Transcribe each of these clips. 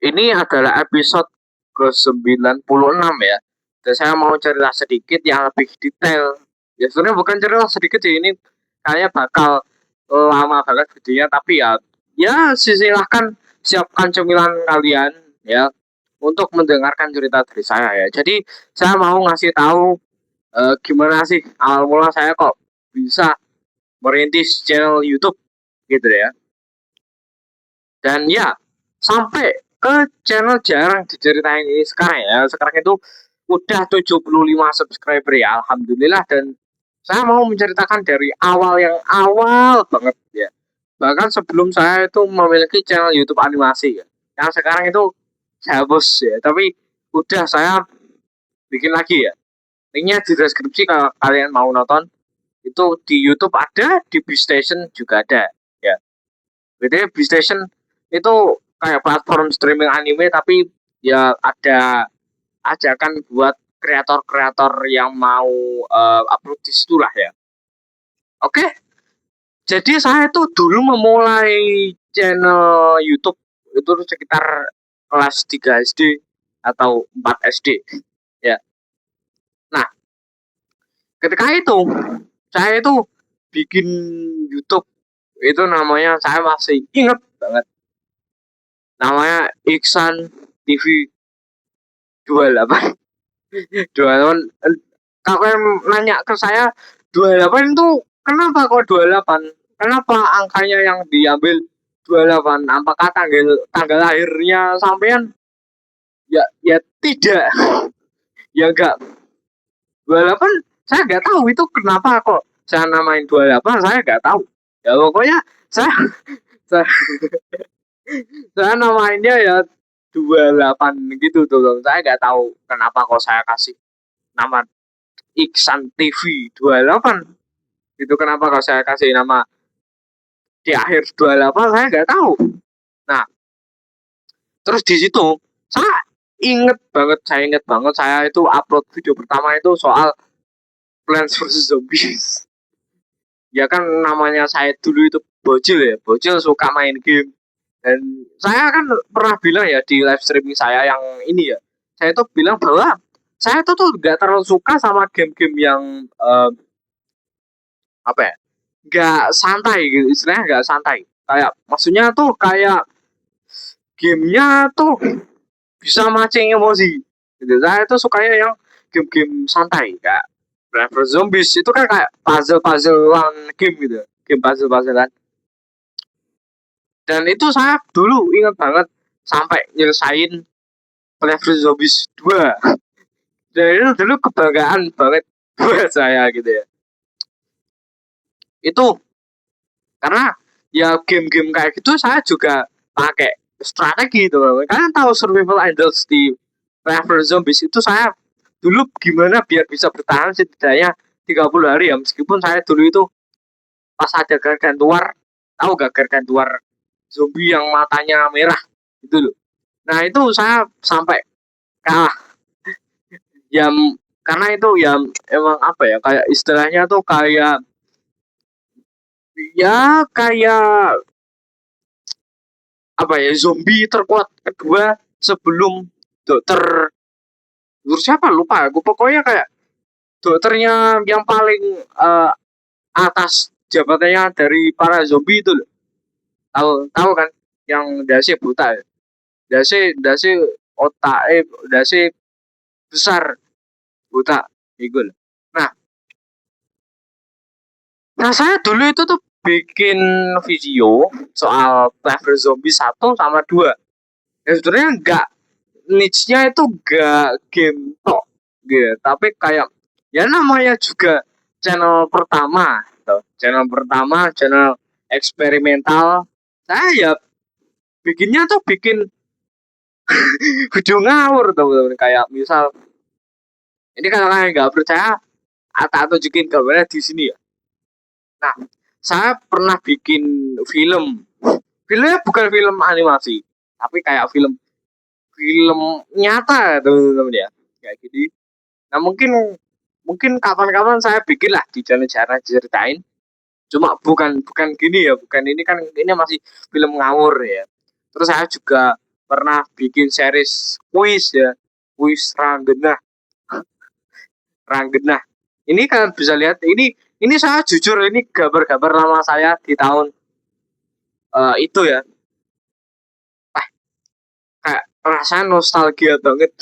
Ini adalah episode ke-96 ya. Dan saya mau cerita sedikit yang lebih detail. Ya sebenarnya bukan cerita sedikit sih, ini kayaknya bakal lama banget videonya, tapi ya silahkan siapkan cemilan kalian ya untuk mendengarkan cerita dari saya ya. Jadi saya mau ngasih tahu gimana sih awal mula saya kok bisa merintis channel YouTube gitu ya. Dan ya, sampai ke channel jarang diceritain ini sekarang ya. Sekarang itu udah 75 subscriber ya, alhamdulillah. Dan saya mau menceritakan dari awal yang awal banget ya. Bahkan sebelum saya itu memiliki channel YouTube animasi ya. Yang sekarang itu saya hapus ya, tapi udah saya bikin lagi ya. Linknya di deskripsi kalau kalian mau nonton. Itu di YouTube ada, di Beestation juga ada ya. Bedanya Beestation itu kayak platform streaming anime, tapi ya ada ajakan buat kreator-kreator yang mau upload di situ lah ya. Oke, jadi saya itu dulu memulai channel YouTube itu sekitar kelas 3 SD atau 4 SD ya. Nah, ketika itu saya itu bikin YouTube itu namanya saya masih inget banget, namanya Iksan TV 28. 28. Kalau yang nanya ke saya 28 itu kenapa kok 28? Kenapa angkanya yang diambil 28? Apakah tanggal tanggal lahirnya sampean? Ya ya tidak. Ya enggak. 28 saya enggak tahu itu kenapa kok saya namain 28, saya enggak tahu. Ya pokoknya saya saya, saya namainnya ya 28 gitu tuh. Saya enggak tahu kenapa kok saya kasih nama Iksan TV 28. Itu kenapa kalau saya kasih nama di akhir 28 saya nggak tahu. Nah, terus di situ saya inget banget saya itu upload video pertama itu soal Plants vs Zombies. Ya kan namanya saya dulu itu bocil ya, bocil suka main game. Dan saya kan pernah bilang ya di live streaming saya yang ini ya, saya itu bilang bahwa saya tuh nggak terlalu suka sama game-game yang apa ya, nggak santai gitu, istilahnya nggak santai, kayak maksudnya tuh kayak gamenya tuh bisa mancing emosi gitu. Saya tuh sukanya yang game-game santai kayak Plants vs Zombies itu kan kayak puzzle-puzzlean game gitu, game puzzle-puzzlean. Dan itu saya dulu ingat banget sampai nyelesain Plants vs Zombies 2. Dan itu dulu kebanggaan banget buat saya gitu ya. Itu karena ya game-game kayak gitu saya juga pakai strategi itu. Kalian tahu survival idols di River Zombies itu saya dulu gimana biar bisa bertahan setidaknya 30 hari ya, meskipun saya dulu itu pas ada gargantuar, tahu gak gargantuar zombie yang matanya merah itu loh. Nah itu saya sampai kalah ya, karena itu ya emang apa ya, kayak istilahnya tuh kayak ya kayak apa ya, zombie terkuat kedua sebelum dokter siapa lupa aku, pokoknya kayak dokternya yang paling atas jabatannya dari para zombie itu loh. Tahu tahu kan, yang dasi buta ya, dasi dasi otak dasi besar buta itu loh. Nah, nah saya dulu itu tuh bikin video soal Clever Zombie 1 sama 2. Ya sebenarnya enggak, niche-nya itu gak game tok gitu, tapi kayak ya namanya juga channel pertama gitu. Channel eksperimental. Saya ya bikinnya tuh bikin video ngawur teman-teman, kayak misal ini kalau kalian nggak percaya tak tunjukin gambarnya di sini ya. Nah, saya pernah bikin film, filmnya bukan film animasi tapi kayak film film nyata teman-teman ya, kayak gini. Nah mungkin mungkin kapan-kapan saya bikin lah di channel ceritain. Cuma bukan bukan gini ya, bukan ini kan, ini masih film ngawur ya. Terus saya juga pernah bikin series kuis ya, kuis Ranggena, Ranggena. Ini kan bisa lihat ini saya jujur ini gambar-gambar lama saya di tahun itu ya. Ah, kayak rasanya nostalgia banget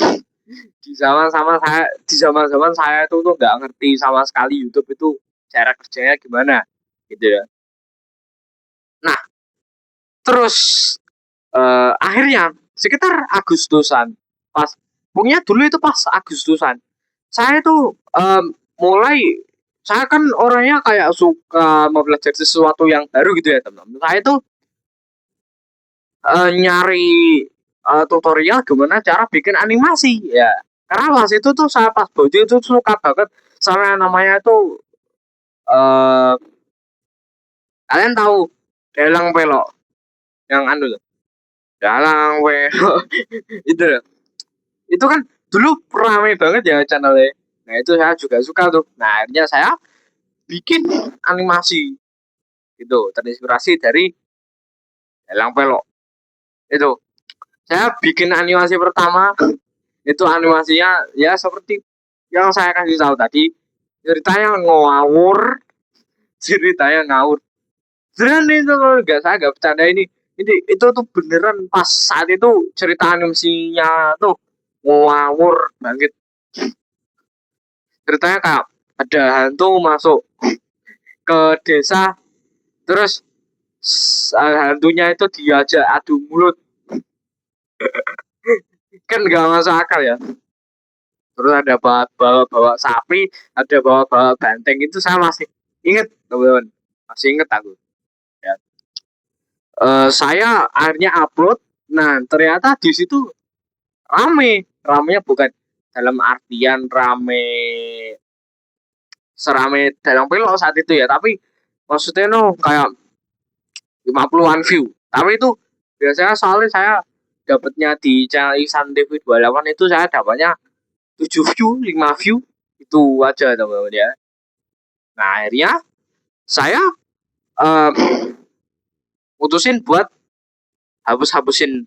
di zaman-zaman saya itu tuh nggak ngerti sama sekali YouTube itu cara kerjanya gimana gitu ya. Nah, terus akhirnya sekitar Agustusan pas punya dulu itu pas Agustusan saya tuh mulai saya kan orangnya kayak suka mempelajari sesuatu yang baru gitu ya teman-teman. Saya tuh nyari tutorial gimana cara bikin animasi ya. Karena pas itu tuh saya pas body itu suka banget sama yang namanya itu eh kalian tahu Dalang Pelok yang anu tuh. Dalang Pelok itu itu kan dulu ramai banget ya channelnya. Nah itu saya juga suka tuh. Nah akhirnya saya bikin animasi itu terinspirasi dari Dalang Pelok itu. Saya bikin animasi pertama itu animasinya ya seperti yang saya kasih tahu tadi, ceritanya ngawur, ceritanya ngawur. Beneran itu kalau nggak saya nggak bercanda ini itu tuh beneran pas saat itu cerita animasinya tuh ngawur banget. Ceritanya kayak ada hantu masuk ke desa, terus hantunya itu diajak adu mulut, kan nggak masuk akal ya. Terus ada bawa sapi, ada bawa banteng, itu saya masih inget teman-teman, masih inget aku ya. Saya akhirnya upload. Nah ternyata di situ ramenya bukan dalam artian rame serame dalam pelok saat itu ya, tapi maksudnya no kayak 50-an view. Tapi itu biasanya soalnya saya dapatnya di channel Ihsan TV 28 itu saya dapatnya 7 view, 5 view itu aja teman-teman ya. Nah akhirnya saya uh, mutusin buat hapus-hapusin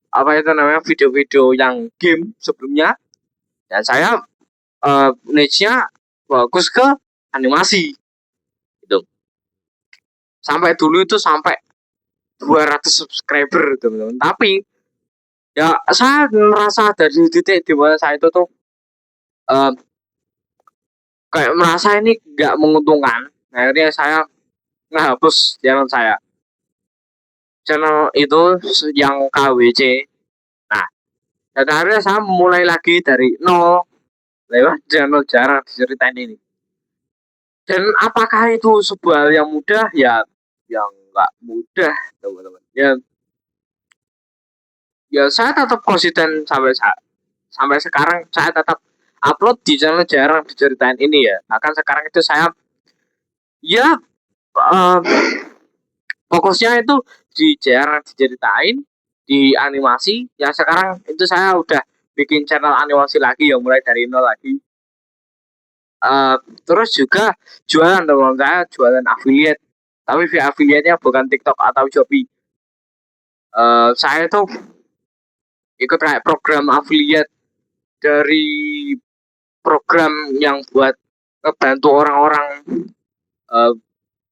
apa itu namanya video-video yang game sebelumnya, dan saya niche-nya fokus ke animasi gitu. Sampai dulu itu sampai 200 subscriber teman-teman. Tapi ya saya merasa dari titik di mana saya itu tuh uh, kayak merasa ini nggak menguntungkan. Akhirnya saya ngehapus channel itu yang KWC. Nah, dan akhirnya saya mulai lagi dari nol lewat channel jarang diceritain ini. Dan apakah itu sebuah hal yang mudah? Ya, yang nggak mudah, teman-teman. Ya saya tetap konsisten sampai sekarang. Saya tetap upload di channel jarang diceritain ini ya. Bahkan sekarang itu saya ya uh, fokusnya itu di jarang diceritain, di animasi. Ya sekarang itu saya udah bikin channel animasi lagi yang mulai dari nol lagi. Terus juga jualan teman saya, jualan affiliate, tapi via affiliate-nya bukan TikTok atau Shopee. Saya tuh ikut kayak program affiliate dari program yang buat ngebantu orang-orang uh,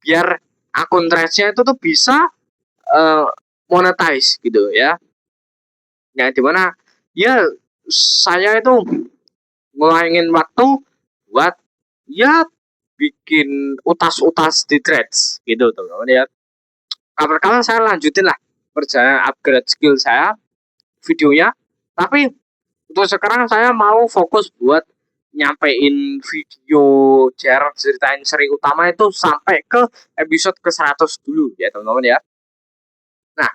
biar akun threads-nya itu tuh bisa uh, monetize gitu ya. Yang dimana ya saya itu ngeluangin waktu buat ya bikin utas-utas di threads gitu teman-teman ya. Kapan-kapan saya lanjutin lah perjalanan upgrade skill saya videonya. Tapi untuk sekarang saya mau fokus buat nyampein video jarang ceritain seri utama itu sampai ke episode ke 100 dulu ya teman-teman ya. Nah,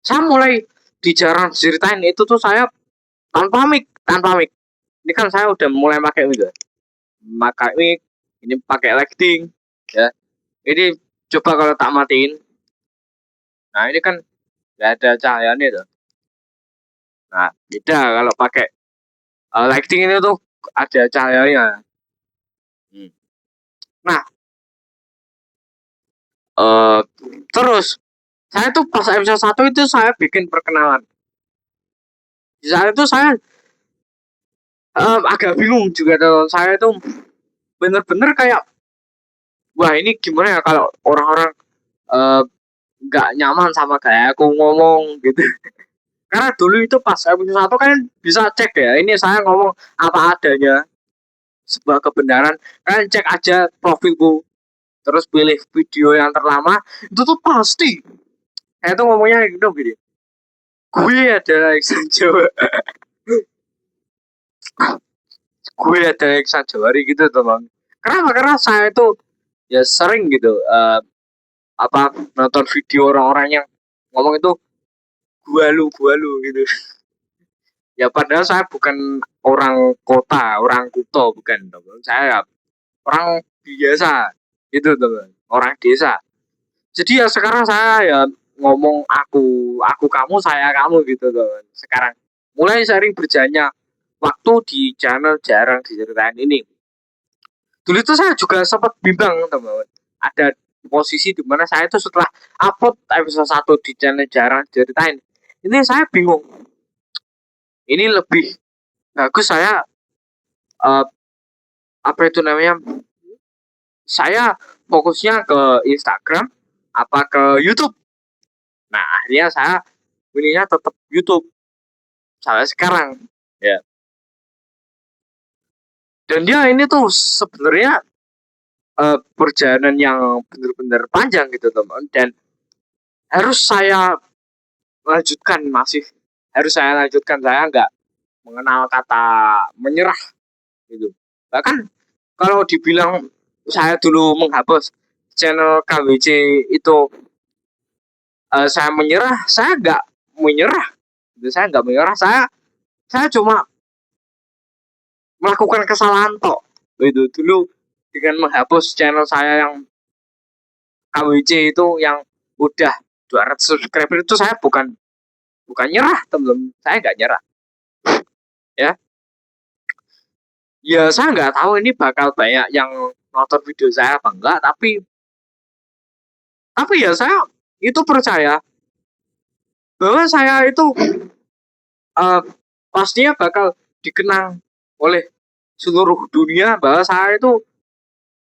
saya mulai di jarang ceritain itu tuh saya tanpa mic. Ini kan saya udah mulai pakai mic, pakai mic, ini pakai lighting ya. Ini coba kalau tak matiin. Nah, ini kan nggak ada cahayanya tuh. Nah, beda kalau pakai lighting ini tuh ada cahayanya. Hmm. Nah, uh, terus Saya tuh pas episode 1 itu saya bikin perkenalan. Di saat itu saya agak bingung juga tuh. Saya tuh bener-bener kayak wah ini gimana ya kalau orang-orang eh, nggak nyaman sama kayak aku ngomong gitu. Karena dulu itu pas episode 1 kan bisa cek ya. Ini saya ngomong apa adanya sebuah kebenaran. Kalian cek aja profilku terus pilih video yang terlama itu tuh pasti saya tuh ngomongnya gitu gini. Gue adalah Iksan Jawa. Gue adalah Iksan Jawari gitu tuh bang. Kenapa? Karena saya itu ya sering gitu apa nonton video orang-orang yang ngomong itu gua lu gitu. Ya padahal saya bukan orang kota, orang kuto bukan teman. Saya orang biasa gitu teman, orang desa. Jadi ya sekarang saya ya ngomong aku kamu, saya kamu gitu teman. Sekarang mulai sering berjanya waktu di channel jarang diceritain ini. Dulu itu saya juga sempat bimbang teman. Ada posisi di mana saya itu setelah upload episode 1 di channel jarang diceritain. Ini saya bingung. Ini lebih bagus saya uh, apa itu namanya saya fokusnya ke Instagram apa ke YouTube. Nah akhirnya saya pilihnya tetap YouTube sampai sekarang ya. Dan dia ini tuh sebenarnya perjalanan yang benar-benar panjang gitu teman dan harus saya lanjutkan masih harus saya lanjutkan saya nggak mengenal kata menyerah gitu. Bahkan kalau dibilang saya dulu menghapus channel KWC itu saya menyerah, saya nggak menyerah. Saya nggak menyerah, saya cuma melakukan kesalahan tok. Itu dulu dengan menghapus channel saya yang KWC itu yang udah 200 subscriber itu saya bukan bukan nyerah teman-teman. Saya nggak nyerah. Ya, ya saya nggak tahu ini bakal banyak yang nonton video saya apa enggak, tapi ya saya itu percaya bahwa saya itu uh, pastinya bakal dikenang oleh seluruh dunia bahwa saya itu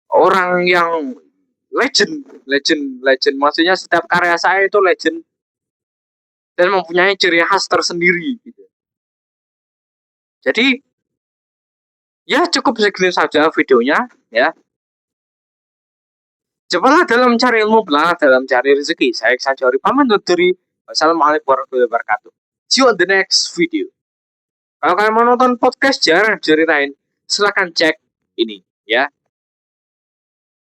orang yang legend, legend, legend. Maksudnya setiap karya saya itu legend dan mempunyai ciri khas tersendiri. Gitu. Jadi ya cukup segini saja videonya ya. Cepatlah dalam mencari ilmu, belah dalam mencari rezeki. Saya Iksan Jawari pamit undur diri. Wassalamualaikum warahmatullahi wabarakatuh. See you on the next video. Kalau kalian mau nonton podcast jarang ceritain, silahkan cek ini ya.